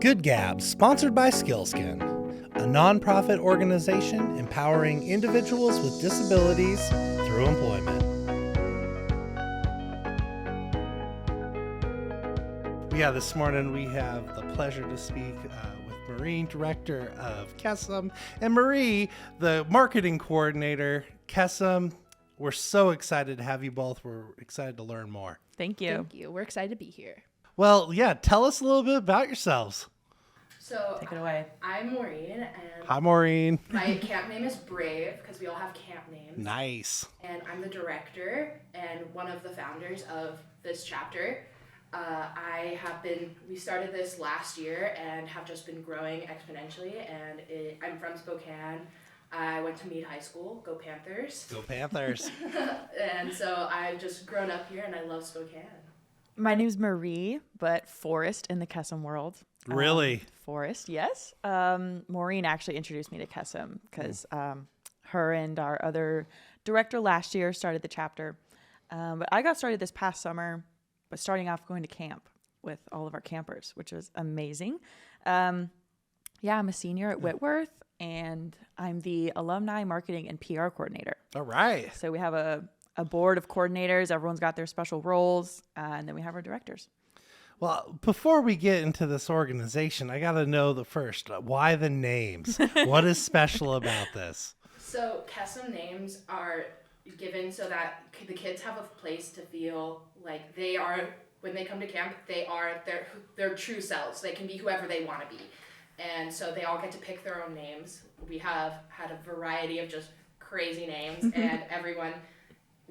Good Gab, sponsored by Skillskin, a nonprofit organization empowering individuals with disabilities through employment. Yeah, this morning we have the pleasure to speak with Marie, Director of Kesem, and Marie, the Marketing Coordinator. Kesem, we're so excited to have you both. We're excited to learn more. Thank you. Thank you. We're excited to be here. Well, yeah, tell us a little bit about yourselves. So, Take it away. I'm Maureen, and Hi, Maureen. my camp name is Brave because we all have camp names. Nice. And I'm the director and one of the founders of this chapter. We started this last year and have just been growing exponentially. And I'm from Spokane. I went to Meade High School. Go Panthers. Go Panthers. And so I've just grown up here and I love Spokane. My name's Marie, but Forrest in the Kesem world. Really? Forrest, yes. Maureen actually introduced me to Kesem because her and our other director last year started the chapter. But I got started this past summer, but starting off going to camp with all of our campers, which was amazing. I'm a senior at Whitworth, and I'm the alumni marketing and PR coordinator. All right. So we have a board of coordinators. Everyone's got their special roles, and then we have our directors. Well, before we get into this organization, I got to know why the names? What is special about this? So Kesem names are given so that the kids have a place to feel like they are, when they come to camp, they are their true selves. They can be whoever they want to be. And so they all get to pick their own names. We have had a variety of just crazy names, and everyone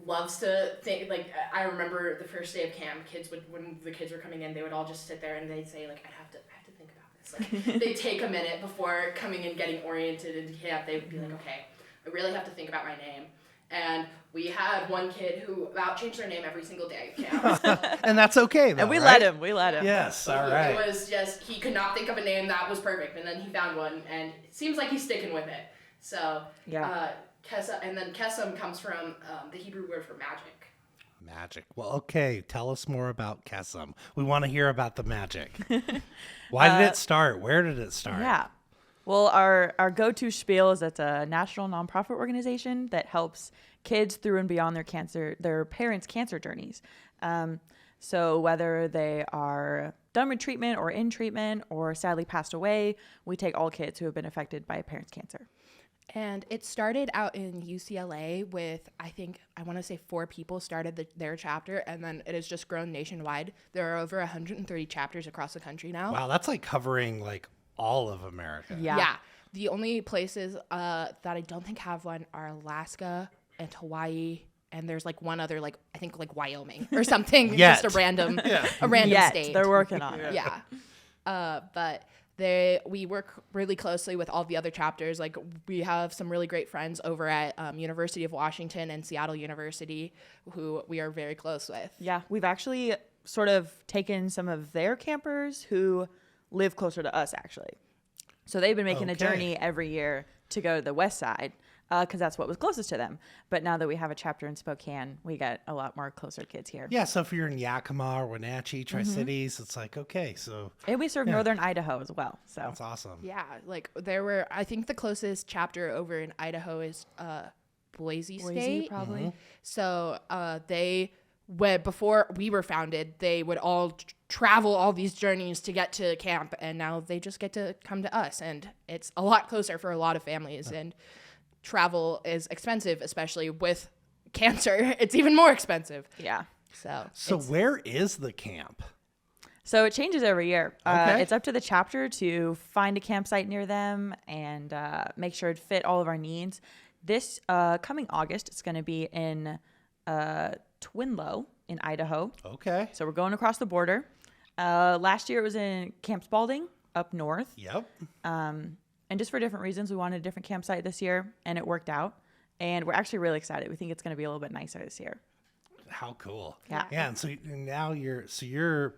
loves to think, like, I remember the first day of camp, when the kids were coming in, they would all just sit there and they'd say, like, I have to think about this. Like, they'd take a minute before coming and getting oriented into camp. They would be like, okay, I really have to think about my name. And we had one kid who about changed their name every single day of camp. And that's okay, though, And we right? let him. Yes, all right. It was just, he could not think of a name that was perfect, and then he found one, and it seems like he's sticking with it. So, Yeah. Kesem comes from the Hebrew word for magic. Magic. Well, okay. Tell us more about Kesem. We want to hear about the magic. Why did it start? Where did it start? Yeah. Well, our go-to spiel is it's a national nonprofit organization that helps kids through and beyond their parents' cancer journeys. So whether they are done with treatment or in treatment or sadly passed away, we take all kids who have been affected by a parent's cancer. And it started out in UCLA with, I want to say 4 people started their chapter, and then it has just grown nationwide. There are over 130 chapters across the country now. Wow, that's like covering like all of America. Yeah. The only places that I don't think have one are Alaska and Hawaii, and there's like one other, like I think like Wyoming or something. Yet. Just a random Yet. state. They're working on it. Yeah. But we work really closely with all the other chapters. Like we have some really great friends over at University of Washington and Seattle University who we are very close with. Yeah. We've actually sort of taken some of their campers who live closer to us, actually. So they've been making a journey every year to go to the west side because that's what was closest to them. But now that we have a chapter in Spokane, we get a lot more closer kids here. Yeah, so if you're in Yakima or Wenatchee, Tri-Cities, it's like, okay, so. And we serve northern Idaho as well. So That's awesome. Yeah, like I think the closest chapter over in Idaho is Boise State. probably. Mm-hmm. So before we were founded, they would all travel all these journeys to get to camp, and now they just get to come to us, and it's a lot closer for a lot of families. And travel is expensive, especially with cancer. It's even more expensive. Yeah. So where is the camp? So it changes every year. Okay. It's up to the chapter to find a campsite near them and make sure it fit all of our needs. This coming August, it's going to be in Twinlow in Idaho. Okay. So we're going across the border. Last year it was in Camp Spalding up north. Yep. And just for different reasons, we wanted a different campsite this year, and it worked out. And we're actually really excited. We think it's going to be a little bit nicer this year. How cool. Yeah. Yeah, and so now you're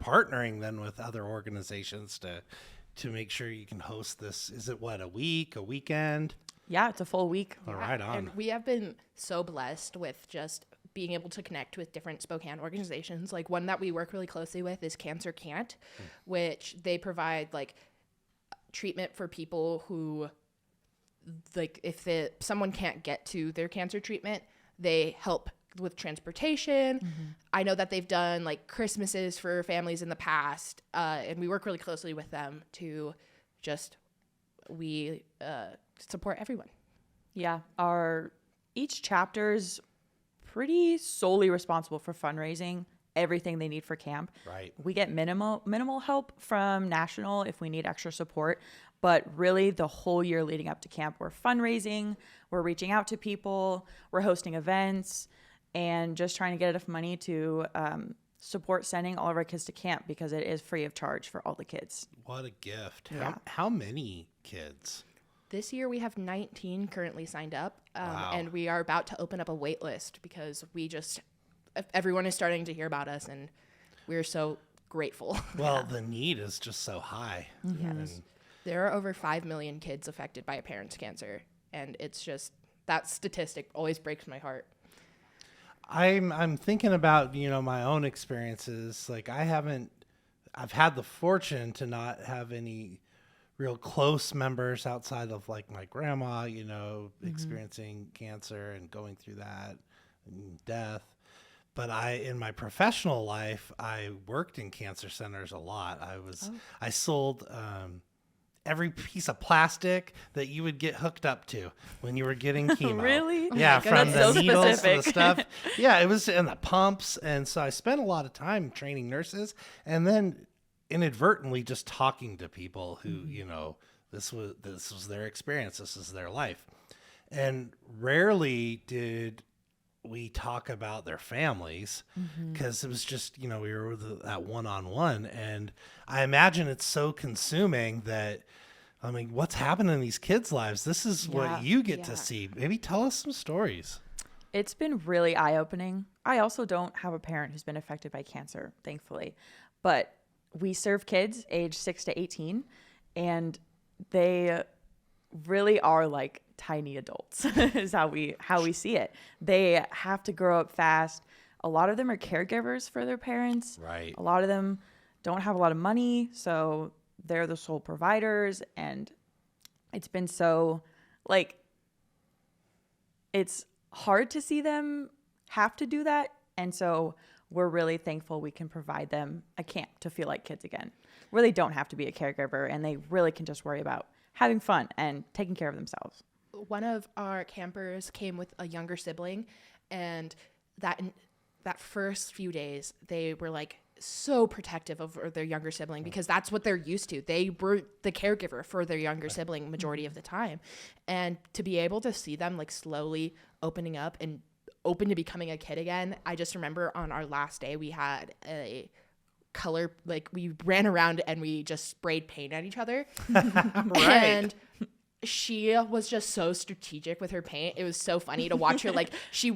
partnering then with other organizations to make sure you can host this. Is it a week, a weekend? Yeah, it's a full week. All right on. And we have been so blessed with just being able to connect with different Spokane organizations. Like one that we work really closely with is Cancer Can't, which they provide like treatment for people who, like, if someone can't get to their cancer treatment, they help with transportation. I know that they've done like Christmases for families in the past, and we work really closely with them to just support everyone. Yeah, each chapter's pretty solely responsible for fundraising everything they need for camp. Right. We get minimal help from national if we need extra support, but really the whole year leading up to camp, we're fundraising, we're reaching out to people, we're hosting events, and just trying to get enough money to support sending all of our kids to camp because it is free of charge for all the kids. What a gift. Yeah. How many kids? This year we have 19 currently signed up, Wow. and we are about to open up a wait list because everyone is starting to hear about us, and we're so grateful. Well, the need is just so high. Yes. There are over 5 million kids affected by a parent's cancer, and it's just, that statistic always breaks my heart. I'm thinking about, my own experiences. Like I've had the fortune to not have any real close members outside of like my grandma, experiencing cancer and going through that and death. But in my professional life, I worked in cancer centers a lot. I sold every piece of plastic that you would get hooked up to when you were getting chemo. Really? Yeah, Oh from the goodness. So needles to the specific. stuff. Yeah, it was in the pumps. And so I spent a lot of time training nurses and then inadvertently just talking to people who, this was their experience. This is their life. And rarely did we talk about their families because it was just, we were that one-on-one. And I imagine it's so consuming that, what's happening in these kids' lives? This is what you get to see. Maybe tell us some stories. It's been really eye-opening. I also don't have a parent who's been affected by cancer, thankfully. But we serve kids age 6 to 18, and they really are like tiny adults is how we see it. They have to grow up fast. A lot of them are caregivers for their parents. Right. A lot of them don't have a lot of money, so they're the sole providers. And it's been so, like, it's hard to see them have to do that. And so we're really thankful we can provide them a camp to feel like kids again, where they don't have to be a caregiver and they really can just worry about having fun and taking care of themselves. One of our campers came with a younger sibling, and that first few days they were like so protective of their younger sibling because that's what they're used to. They were the caregiver for their younger sibling majority of the time. And to be able to see them like slowly opening up and open to becoming a kid again. I just remember on our last day we had a color, like we ran around and we just sprayed paint at each other. And she was just so strategic with her paint. It was so funny to watch her. Like she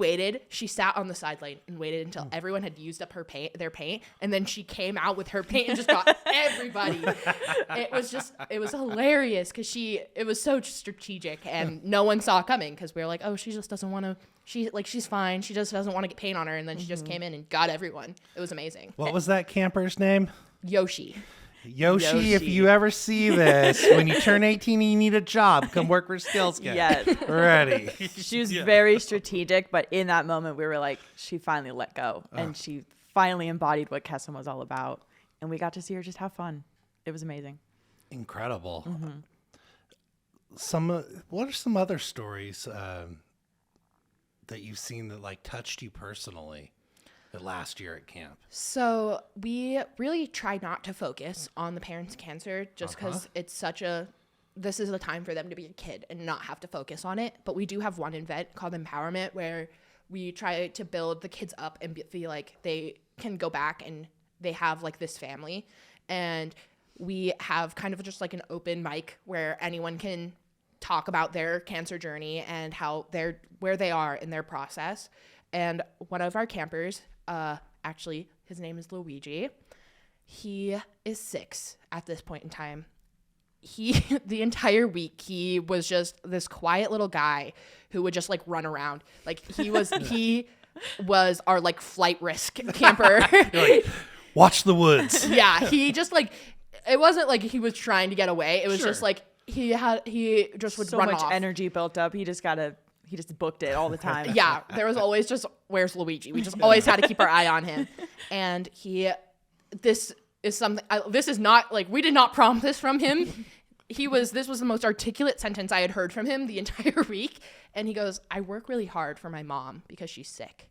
sat on the sideline and waited until everyone had used up their paint. And then she came out with her paint and just got everybody. It was hilarious because it was so strategic and no one saw it coming because we were like, oh, she just doesn't want to, she's fine. She just doesn't want to get paint on her. And then she just came in and got everyone. It was amazing. What was that camper's name? Yoshi. Yoshi, if you ever see this, when you turn 18 and you need a job, come work for Skills Kit. Yes. Ready. She was very strategic, but in that moment we were like, she finally let go and she finally embodied what Kesem was all about. And we got to see her just have fun. It was amazing. Incredible. What are some other stories that you've seen that like touched you personally last year at camp? So we really try not to focus on the parents' cancer just because this is a time for them to be a kid and not have to focus on it. But we do have one event called Empowerment where we try to build the kids up and feel like they can go back and they have like this family. And we have kind of just like an open mic where anyone can talk about their cancer journey and where they are in their process. And one of our campers, actually, his name is Luigi. He is 6 at this point in time. The entire week, he was just this quiet little guy who would just like run around. Like he was our like flight risk camper. You're like, watch the woods. Yeah, he just like it wasn't like he was trying to get away. It was Sure. just like he just would So run much off. energy built up. He just booked it all the time. Yeah, there was always just, where's Luigi? We just always had to keep our eye on him. And this is something, this is not, like, we did not prompt this from him. This was the most articulate sentence I had heard from him the entire week. And he goes, I work really hard for my mom because she's sick.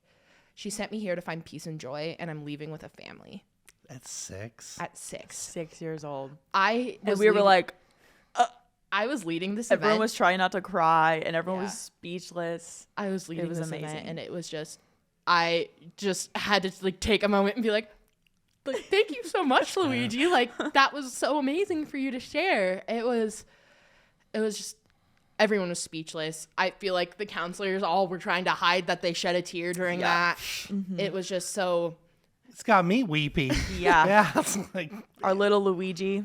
She sent me here to find peace and joy, and I'm leaving with a family. At 6? At 6. 6 years old. I And we were like, I was leading this everyone event. was trying not to cry, and everyone Yeah. was speechless. I was leading was this amazing. event, and it was just, I just had to like take a moment and be like, thank you so much, Luigi. Like, that was so amazing for you to share. It was just, everyone was speechless. I feel like the counselors all were trying to hide that they shed a tear during that. It was just so. It's got me weepy. Yeah. Yeah. It's like, Our little Luigi,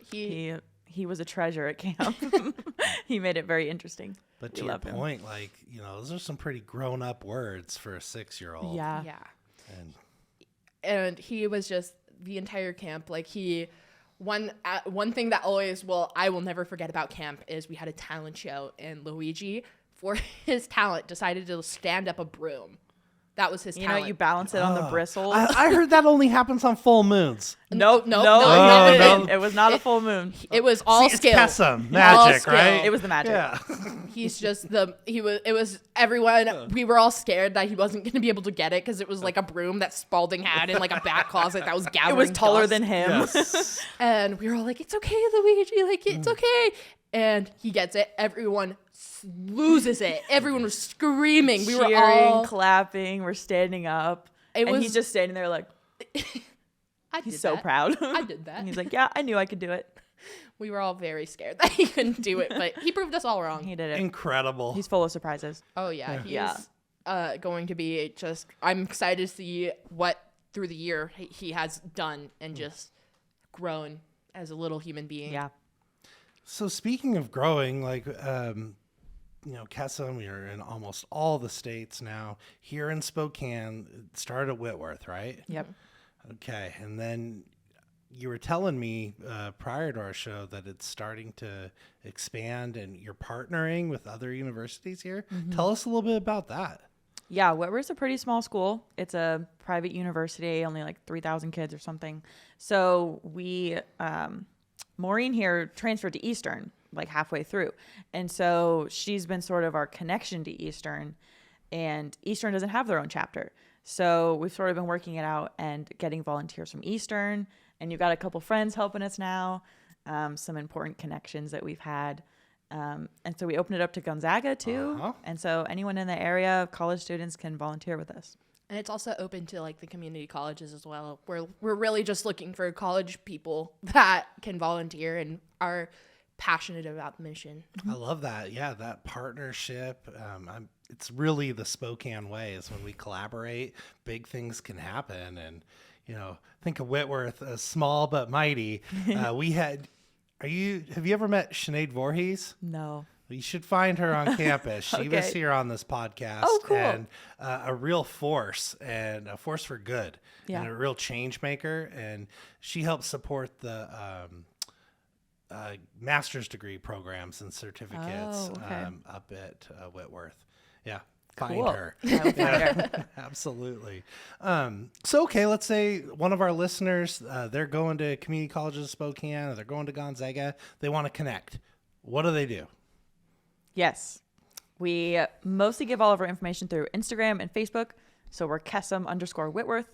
He he was a treasure at camp. He made it very interesting. but We to your love him. point, like, those are some pretty grown up words for a 6-year-old. Yeah. And he was just the entire camp. Like, one thing that I will never forget about camp is we had a talent show, and Luigi, for his talent, decided to stand up a broom. That was his You talent. know, you balance it on the bristles. I heard that only happens on full moons. No, no, it no. didn't. It was not a full moon. It was all See, skill. It's Kesem magic, skill. right? It was the magic. Yeah. He's just it was everyone. We were all scared that he wasn't going to be able to get it because it was like a broom that Spalding had in like a back closet that was gathering. It was taller dust. than him. Yes. And we were all like, it's okay, Luigi, like, it's okay. And he gets it. Everyone loses it. Everyone was screaming. We were Cheering, all. clapping. We're standing up. It And was. he's just standing there like, I he's did so that. proud. I did that. And he's like, yeah, I knew I could do it. We were all very scared that he couldn't do it, but he proved us all wrong. He did it. Incredible. He's full of surprises. Oh, yeah. He's Yeah. going to be just. I'm excited to see what through the year he has done and just grown as a little human being. Yeah. So speaking of growing, like, Kesem, we are in almost all the states now. Here in Spokane, it started at Whitworth, right? Yep. Okay. And then you were telling me prior to our show that it's starting to expand and you're partnering with other universities here. Tell us a little bit about that. Yeah, Whitworth's a pretty small school. It's a private university, only like 3,000 kids or something. So we, Maureen here transferred to Eastern like halfway through. And so she's been sort of our connection to Eastern, and Eastern doesn't have their own chapter. So we've sort of been working it out and getting volunteers from Eastern. And you've got a couple friends helping us now, some important connections that we've had. And so we opened it up to Gonzaga too. Uh-huh. And so anyone in the area, college students, can volunteer with us. And it's also open to like the community colleges as well. We're really just looking for college people that can volunteer and are passionate about the mission. I love that. Yeah, that partnership. It's really the Spokane way is when we collaborate, big things can happen. And, think of Whitworth, small but mighty. Have you ever met Sinead Voorhees? No. You should find her on campus. She was Okay. here on this podcast. Oh, cool. And a real force, and a force for good. Yeah. And a real change maker. And she helps support the master's degree programs and certificates Oh, okay. up at Whitworth. Yeah. Find Cool. her. I will find her. Absolutely. Okay, let's say one of our listeners, they're going to community colleges of Spokane, or they're going to Gonzaga. They want to connect. What do they do? Yes. We mostly give all of our information through Instagram and Facebook. So we're Kesem_Whitworth,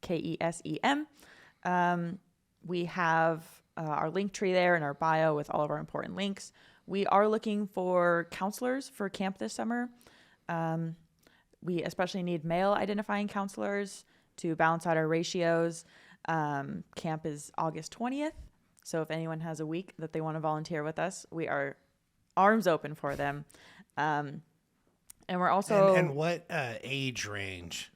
Kesem. We have our link tree there in our bio with all of our important links. We are looking for counselors for camp this summer. We especially need male identifying counselors to balance out our ratios. Camp is August 20th. So if anyone has a week that they want to volunteer with us, we are arms open for them. And we're also... And what age range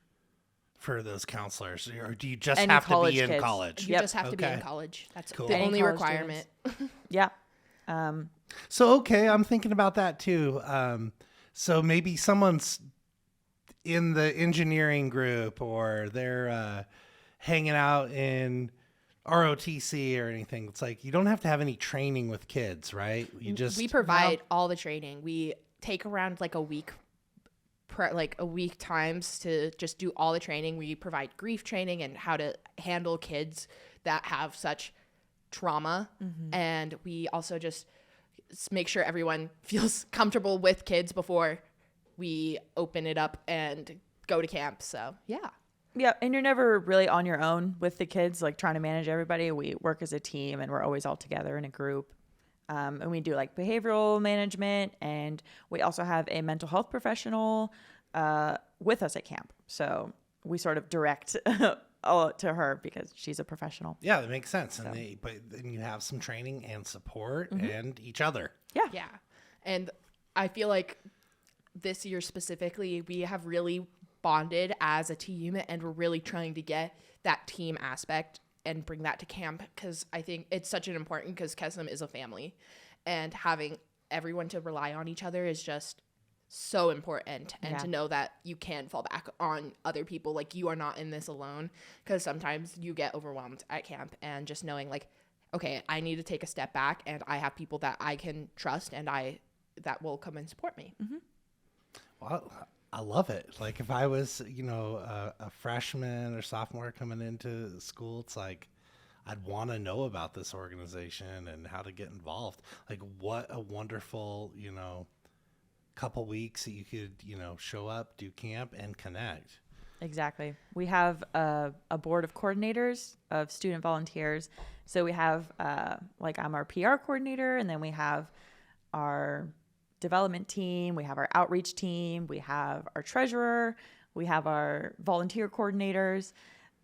for those counselors? Or do you just Any have to college be in kids. college? You Yep. just have to be Okay. in college. That's Cool. the Any only college requirement. Yeah. So, okay, I'm thinking about that too. So maybe someone's in the engineering group, or they're hanging out in ROTC or anything. It's like you don't have to have any training with kids, right? You just We provide all the training. We take around like a week times to just do all the training. We provide grief training and how to handle kids that have such trauma. And we also just make sure everyone feels comfortable with kids before we open it up and go to camp. So yeah. Yeah, and you're never really on your own with the kids, like trying to manage everybody. We work as a team, and we're always all together in a group. And we do like behavioral management, and we also have a mental health professional with us at camp. So we sort of direct all to her because she's a professional. Yeah, that makes sense. So. But then you have some training and support and each other. Yeah. Yeah. And I feel like this year specifically, we have really bonded as a team, and we're really trying to get that team aspect and bring that to camp, because I think it's such an important, because Kesem is a family, and having everyone to rely on each other is just so important. And to know that you can fall back on other people, like you are not in this alone, because sometimes you get overwhelmed at camp, and just knowing like, okay, I need to take a step back, and I have people that I can trust and that will come and support me. Well, I love it. Like if I was, a freshman or sophomore coming into school, it's like I'd want to know about this organization and how to get involved. Like what a wonderful, couple weeks that you could, show up, do camp, and connect. Exactly. We have a board of coordinators of student volunteers. So we have I'm our PR coordinator, and then we have our development team, we have our outreach team, we have our treasurer, we have our volunteer coordinators,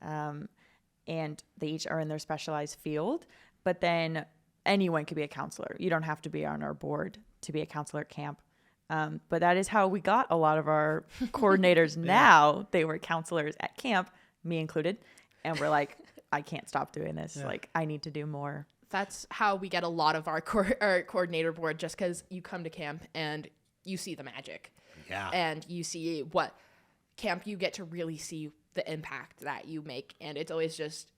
and they each are in their specialized field. But then anyone could be a counselor. You don't have to be on our board to be a counselor at camp. But that is how we got a lot of our coordinators. Now they were counselors at camp, me included, and we're like, I can't stop doing this. Like I need to do more. That's how we get a lot of our coordinator board, just because you come to camp and you see the magic. Yeah. And you see what camp, you get to really see the impact that you make. And it's always just,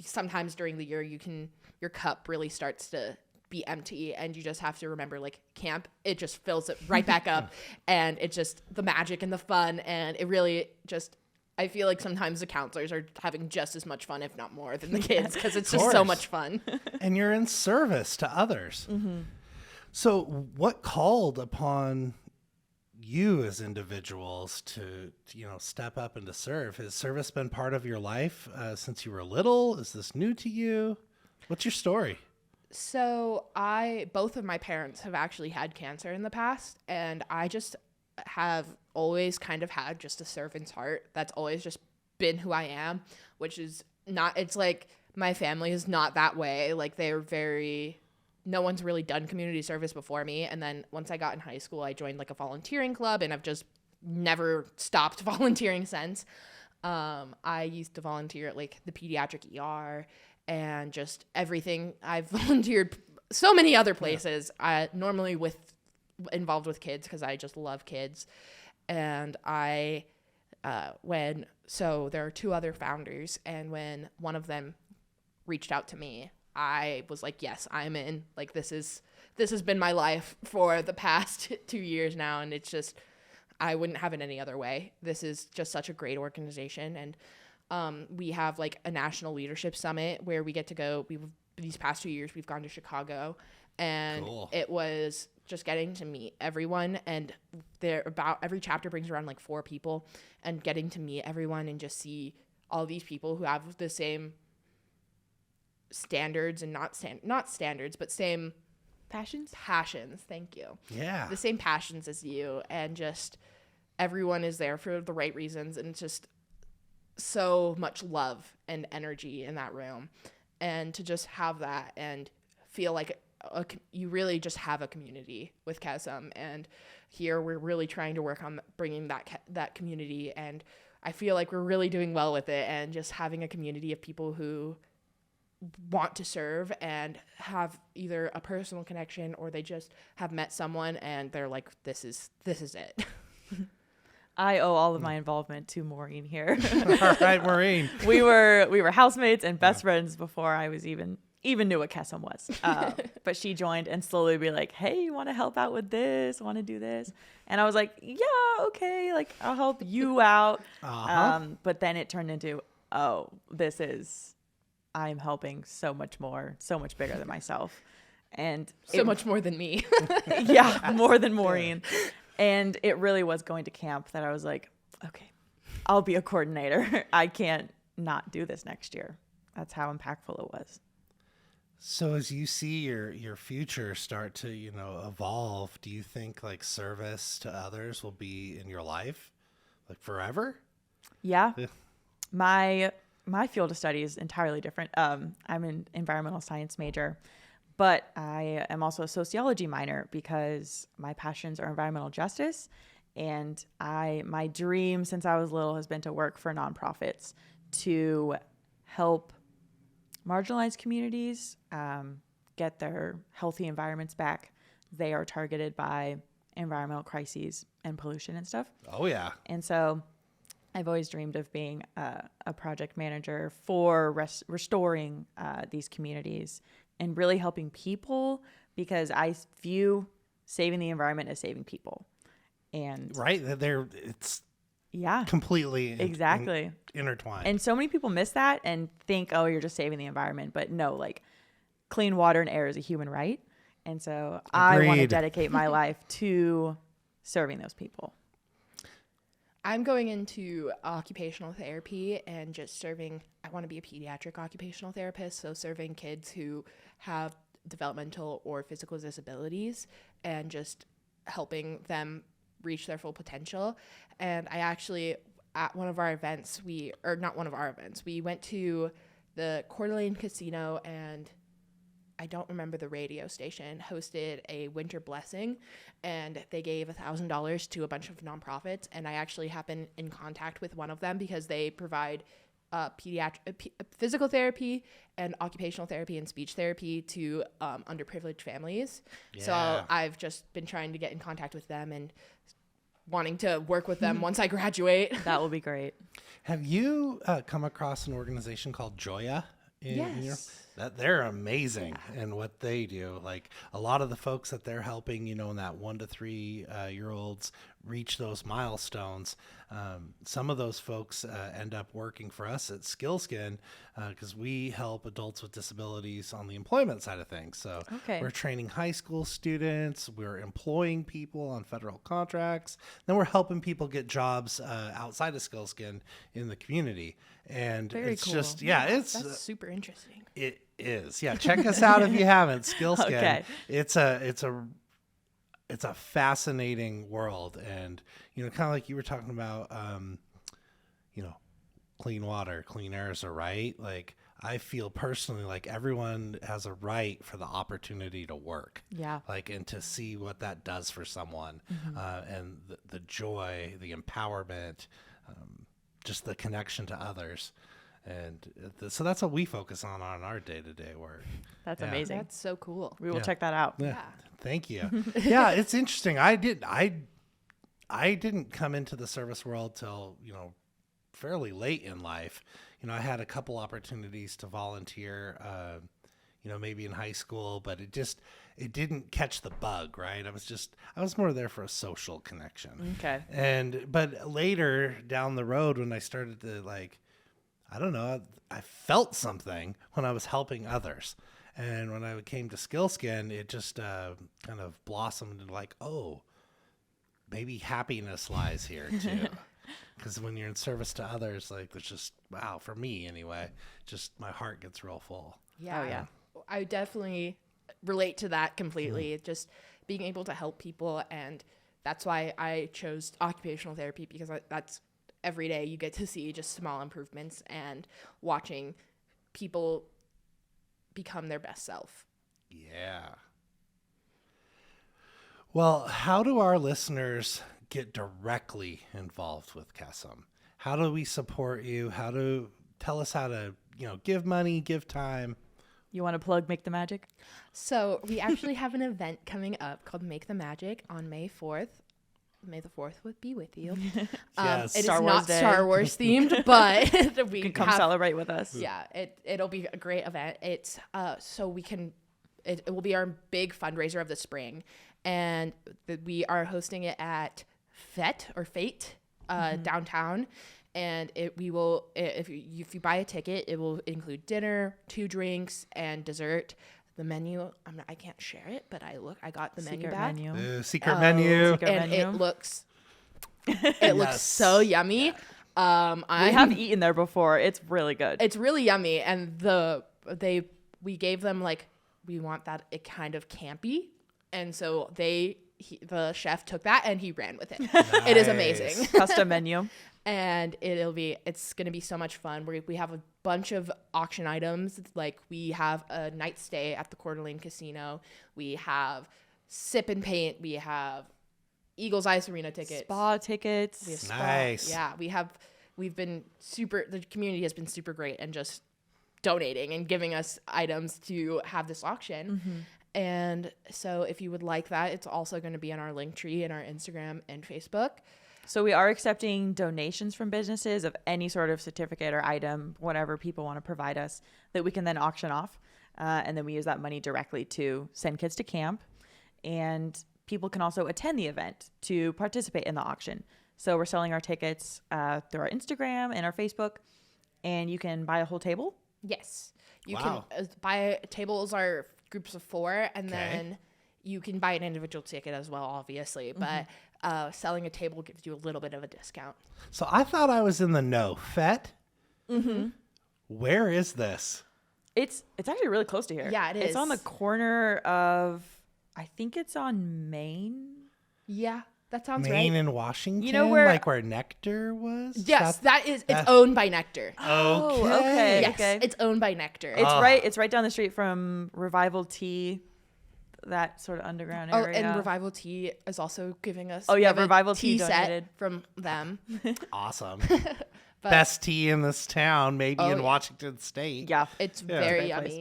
sometimes during the year, your cup really starts to be empty, and you just have to remember, like, camp, it just fills it right back up. And it's just the magic and the fun. And it really just, I feel like sometimes the counselors are having just as much fun, if not more, than the kids, because it's just so much fun. And you're in service to others. So what called upon you as individuals to step up and to serve? Has service been part of your life since you were little? Is this new to you? What's your story? So both of my parents have actually had cancer in the past, and I just have always kind of had just a servant's heart. That's always just been who I am, which is not, it's like my family is not that way. Like no one's really done community service before me. And then once I got in high school, I joined like a volunteering club, and I've just never stopped volunteering since. I used to volunteer at like the pediatric ER and just everything. I've volunteered so many other places. Normally involved with kids, because I just love kids. And so there are two other founders, and when one of them reached out to me, I was like, yes, I'm in. Like this has been my life for the past 2 years now, and it's just, I wouldn't have it any other way. This is just such a great organization. And we have like a national leadership summit where we get to go. These past 2 years we've gone to Chicago, and cool. It was just getting to meet everyone, and every chapter brings around like 4 people, and getting to meet everyone and just see all these people who have the same standards, and not standards, but same passions. Thank you. Yeah. The same passions as you, and just everyone is there for the right reasons, and it's just so much love and energy in that room. And to just have that and feel like you really just have a community with Kesem. And here we're really trying to work on bringing that community, and I feel like we're really doing well with it, and just having a community of people who want to serve and have either a personal connection, or they just have met someone and they're like, this is it. I owe all of my involvement to Maureen here. All right, Maureen. we were housemates and best friends before I was even knew what Kesem was. But she joined and slowly be like, hey, you want to help out with this? Want to do this? And I was like, yeah, okay. Like, I'll help you out. But then it turned into, oh, I'm helping so much more, so much bigger than myself. And So much more than me. yeah, more than Maureen. And it really was going to camp that I was like, okay, I'll be a coordinator. I can't not do this next year. That's how impactful it was. So as you see your future start to, evolve, do you think like service to others will be in your life like forever? Yeah. My field of study is entirely different. I'm an environmental science major, but I am also a sociology minor because my passions are environmental justice. And my dream since I was little has been to work for nonprofits to help marginalized communities get their healthy environments back. They are targeted by environmental crises and pollution and stuff. Oh, yeah. And so I've always dreamed of being a project manager for restoring these communities and really helping people, because I view saving the environment as saving people. And right, it's yeah, completely exactly intertwined. And so many people miss that and think, oh, you're just saving the environment. But no, like clean water and air is a human right. And so I want to Agreed. dedicate my life to serving those people. I'm going into occupational therapy and just serving. I want to be a pediatric occupational therapist, so serving kids who have developmental or physical disabilities and just helping them reach their full potential. And I actually, at one of our events, we went to the Coeur d'Alene Casino, and I don't remember the radio station, hosted a winter blessing, and they gave $1,000 to a bunch of nonprofits. And I actually happened in contact with one of them because they provide physical therapy and occupational therapy and speech therapy to underprivileged families. Yeah. So I've just been trying to get in contact with them and wanting to work with them once I graduate. That will be great. Have you come across an organization called Joya? Yes. That they're amazing in what they do. Like a lot of the folks that they're helping, in that 1 to 3 year olds reach those milestones. Some of those folks end up working for us at Skillskin because we help adults with disabilities on the employment side of things. So Okay. we're training high school students, we're employing people on federal contracts, then we're helping people get jobs outside of Skillskin in the community. And Very it's cool. just, That's it's super interesting. it is. Yeah, check us out if you haven't. Skillskin. Okay. It's a fascinating world, and kind of like you were talking about, clean water, clean air is a right. Like I feel personally like everyone has a right for the opportunity to work. Yeah. Like and to see what that does for someone, and the joy, the empowerment, just the connection to others. And so that's what we focus on our day-to-day work. That's Yeah. amazing. That's so cool. We will Yeah. check that out. Yeah. Yeah. Thank you. Yeah, it's interesting. I didn't come into the service world till, fairly late in life. I had a couple opportunities to volunteer, maybe in high school, but it didn't catch the bug, right? I was more there for a social connection. Okay. But later down the road when I started to I don't know, I felt something when I was helping others. And when I came to Skillskin, it just kind of blossomed into oh, maybe happiness lies here too. Because when you're in service to others, there's just, wow, for me anyway, just my heart gets real full. Yeah. Oh, yeah. I definitely relate to that completely. Just being able to help people. And that's why I chose occupational therapy, because that's every day you get to see just small improvements and watching people become their best self. Yeah. Well, how do our listeners get directly involved with Kesem? How do we support you? Tell us how to, give money, give time. You want to plug Make the Magic? So we actually have an event coming up called Make the Magic on May 4th. May the 4th be with you. Yes. It is Star Wars not Day. Star Wars themed, but we You can come have, celebrate with us. yeah, it'll be a great event. It's so we can it will be our big fundraiser of the spring, and we are hosting it at Fate downtown, and we will if you buy a ticket, it will include dinner, 2 drinks, and dessert. The menu, I can't share it, but I got the menu Secret back, menu. Ooh, secret menu. secret and menu. it looks Yes. so yummy. We I have eaten there before. It's really good. It's really yummy, and we gave them like, we want that it kind of campy, and so the chef took that and he ran with it. It is amazing. Custom menu. And it's gonna be so much fun. We have a bunch of auction items. Like, we have a night stay at the Coeur d'Alene Casino. We have sip and paint. We have Eagles Ice Arena tickets. Spa tickets. We have spa. Nice. Yeah, the community has been super great and just donating and giving us items to have this auction. And so if you would like that, it's also going to be on our link tree in our Instagram and Facebook. So we are accepting donations from businesses of any sort of certificate or item, whatever people want to provide us, that we can then auction off. And then we use that money directly to send kids to camp. And people can also attend the event to participate in the auction. So we're selling our tickets through our Instagram and our Facebook. And you can buy a whole table. Yes. You Wow. can buy tables are groups of 4, and Okay. then you can buy an individual ticket as well, obviously. But selling a table gives you a little bit of a discount. So I thought I was in the know. Fet? Mm-hmm. Where is this? It's actually really close to here. Yeah, it It's on the is. corner of, I think it's on Main. Yeah, that sounds Maine right. and Washington? You know where- Like where Nectar was? Yes, it's that- owned by Nectar. okay. Yes, Okay. it's owned by Nectar. It's right down the street from Revival Tea, that sort of underground Oh, area. and Revival Tea is also giving us. Oh, yeah, we have a Revival Tea set donated. from them. Awesome. But Best tea in this town, maybe Oh, in yeah. Washington State. Yeah. It's Yeah. very Great place.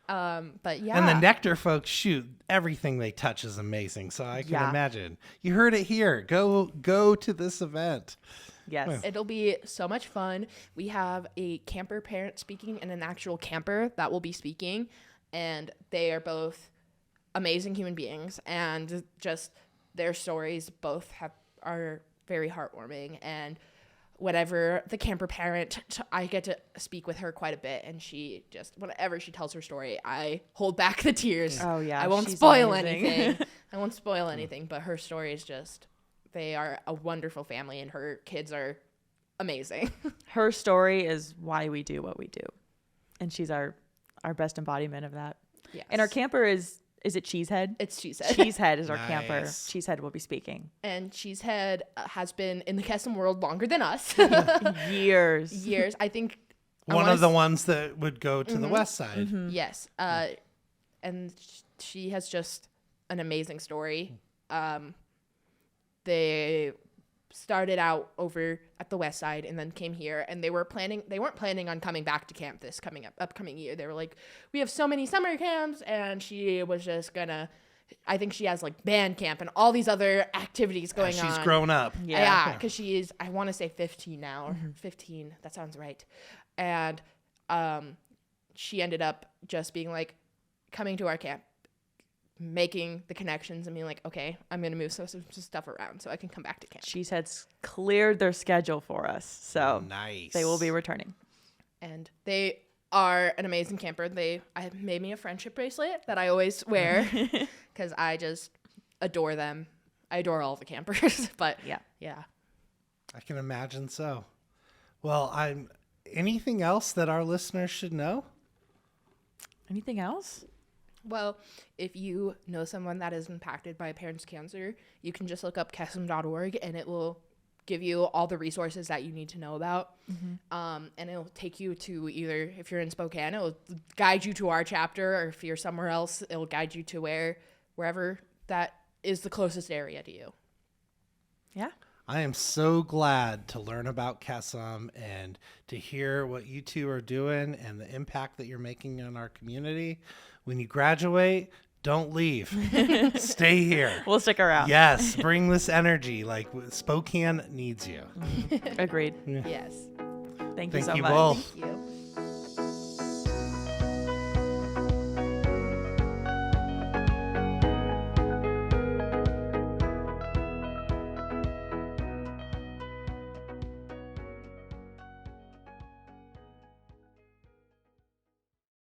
yummy. But yeah, And the Nectar folks, shoot, everything they touch is amazing. So I can Yeah. imagine. You heard it here. Go to this event. Yes. it'll be so much fun. We have a camper parent speaking and an actual camper that will be speaking, and they are both amazing human beings, and just their stories both are very heartwarming. And whatever the camper parent, I get to speak with her quite a bit, and she just, whenever she tells her story, I hold back the tears. Oh, yeah, I won't she's spoil amazing. anything. I won't spoil anything, but her story is just, they are a wonderful family, and her kids are amazing. Her story is why we do what we do. And she's our best embodiment of that. Yes. And our camper is it Cheesehead? It's Cheesehead. Cheesehead is our camper. Nice. Cheesehead will be speaking. And Cheesehead has been in the Kesem world longer than us. Years. Years. I think One of the ones that would go to the west side. Yes. And she has just an amazing story. They started out over at the west side and then came here, and they weren't planning on coming back to camp this upcoming year. They were like, we have so many summer camps, and she was just gonna, I think she has like band camp and all these other activities going on. She's grown up. Yeah, because she is, I want to say 15 now, or 15. That sounds right. And she ended up just being like, coming to our camp, making the connections and being like, okay, I'm going to move some stuff around so I can come back to camp. Cheesehead's cleared their schedule for us. So Nice. they will be returning. And they are an amazing camper. I made me a friendship bracelet that I always wear because I just adore them. I adore all the campers, but yeah. I can imagine so. Well, anything else that our listeners should know? Anything else? Well, if you know someone that is impacted by a parent's cancer, you can just look up kesem.org and it will give you all the resources that you need to know about. And it'll take you to either, if you're in Spokane, it'll guide you to our chapter, or if you're somewhere else, it'll guide you to wherever that is the closest area to you. Yeah. I am so glad to learn about Kesem and to hear what you two are doing and the impact that you're making in our community. When you graduate, don't leave. Stay here. We'll stick around. Yes, bring this energy. Like Spokane needs you. Agreed. Yes. Thank you Thank so you much. both. Thank you.